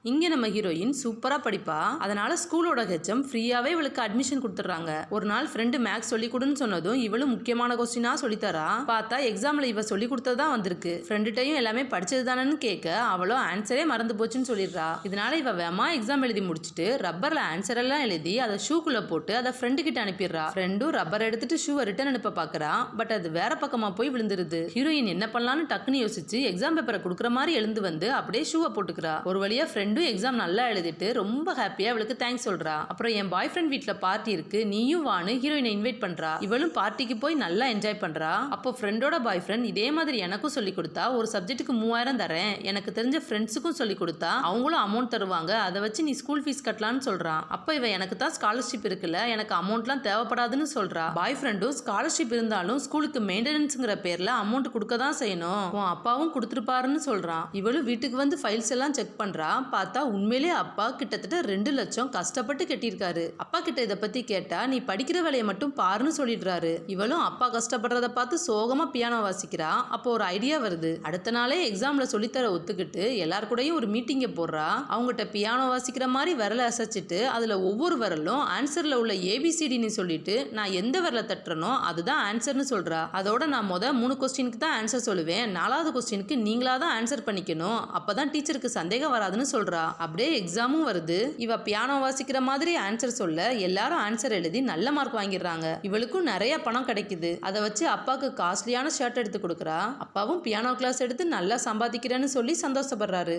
இங்க நம்ம ஹீரோயின் சூப்பரா படிப்பா. அதனால ஸ்கூலோட ஹெச்எம் ஃப்ரீயாவே இவளுக்கு அட்மிஷன் கொடுத்துறாங்க. ஒரு நாள் ஃப்ரெண்டு மேக்ஸ் சொல்லி கொடுன்னு சொன்னதும் இவளும் முக்கியமான கொஸ்டினா சொல்லித்தரா. பார்த்தா எக்ஸாம்ல இவ சொல்லி கொடுத்ததா வந்திருக்கு. ஃப்ரெண்டுட்டையும் எல்லாமே படிச்சது தானேன்னு கேட்க அவளும் ஆன்சரே மறந்து போச்சுன்னு சொல்லிடுறா. இதனால இவ வேமா எக்ஸாம் எழுதி முடிச்சுட்டு ரப்பர்ல ஆன்சர் எல்லாம் எழுதி அதை ஷூக்குள்ள போட்டு அதை ஃப்ரெண்டு கிட்ட அனுப்பிடுறா. ஃப்ரெண்டும் ரப்பர் எடுத்துட்டு ஷூவை ரிட்டர்ன் அனுப்ப பாக்குறா. பட் அது வேற பக்கமா போய் விழுந்துருது. ஹீரோயின் என்ன பண்ணலாம்னு டக்குன்னு யோசிச்சு எக்ஸாம் பேப்பரை கொடுக்குற மாதிரி எழுந்து வந்து அப்படியே ஷூவை போட்டுக்கிறா. ஒரு வழியா ஃப்ரெண்டும் எக்ஸாம் நல்லா எழுதிட்டு ரொம்ப ஹாப்பியா அவளுக்கு தேங்க்ஸ் சொல்றா. அப்புறம் என் பாய் ஃப்ரெண்ட் வீட்ல பார்ட்டி இருக்கு, நீயும் வான்னு ஹீரோயினை இன்வைட் பண்றா. இவளும் பார்ட்டிக்கு போய் நல்லா என்ஜாய் பண்றா. அப்போ ஃப்ரெண்டோட பாய் ஃப்ரெண்ட் இதே மாதிரி எனக்கும் சொல்லி கொடுத்தா ஒரு சப்ஜெக்ட்டுக்கு 3000 தரேன், எனக்கு தெரிஞ்ச ஃப்ரெண்ட்ஸுக்கும் சொல்லி கொடுத்தா அவங்களும் அமௌண்ட் தருவாங்க, அதை வச்சு நீ ஸ்கூல் ஃபீஸ் கட்டலான்னு சொல்றான். அப்போ இவ எனக்கு தான் ஸ்காலர்ஷிப் இருக்குல்ல, எனக்கு அமௌண்ட்லாம் தேவைப்படாதுன்னு சொல்றா. பாய் ஃப்ரெண்டும் ஸ்காலர்ஷிப் இருந்தாலும் ஸ்கூலுக்கு மெயின்டெனன்ஸ்ங்கிற பேர்ல அமௌண்ட் கொடுக்க தான் செய்யணும், உன் அப்பாவும் கொடுத்துருப்பாருன்னு சொல்றான். இவளும் வீட்டுக்கு வந்து ஃபைல்ஸ் எல்லாம் செக் பண்றா. பார்த்தா உண்மையிலே அப்பா கிட்டத்தட்ட 2 லட்சம் கஷ்டப்பட்டு கட்டியிருக்காரு. அப்பா கிட்ட இதை பத்தி கேட்டா நீ படிக்கிற வேலையை மட்டும் பாருன்னு சொல்லிடுறாரு. இவளும் அப்பா கஷ்டப்படுறத பார்த்து சோகமா பியானோ வாசிக்கிறா. அப்போ ஒரு ஐடியா வருது. அடுத்த நாளே எக்ஸாம்ல சொல்லித்தர ஒத்துக்கிட்டு எல்லார் கூடயும் ஒரு மீட்டிங்க போடுறா. அவங்ககிட்ட பியானோ வாசிக்கிற மாதிரி விரலை அசைச்சிட்டு அதுல ஒவ்வொரு விரலும் ஆன்சர்ல உள்ள ஏபிசிடின்னு சொல்லிட்டு நான் எந்த விரலை தட்டுறனோ அதுதான் ஆன்சர்னு சொல்றா. அதோட நான் 3 கொஸ்டினுக்கு தான் ஆன்சர் சொல்லுவேன், 4வது கொஸ்டினுக்கு நீங்களா தான் ஆன்சர் பண்ணிக்கணும், அப்பதான் டீச்சருக்கு சந்தேகம் வராதுன்னு சொல்றா. அப்படியே எக்ஸாமும் வருது. இவ பியானோ வாசிக்கிற மாதிரி ஆன்சர் சொல்ல எல்லாரும் ஆன்சர் எழுதி நல்ல மார்க் வாங்கிடுறாங்க. இவளுக்கும் நிறைய பணம் கிடைக்குது. அதை வச்சு அப்பாவுக்கு காஸ்ட்லியான ஷர்ட் எடுத்து கொடுக்குறா. அப்பாவும் பியானோ கிளாஸ் எடுத்து நல்லா சம்பாதிக்கிறேன்னு சொல்லி சந்தோஷப்படுறாரு.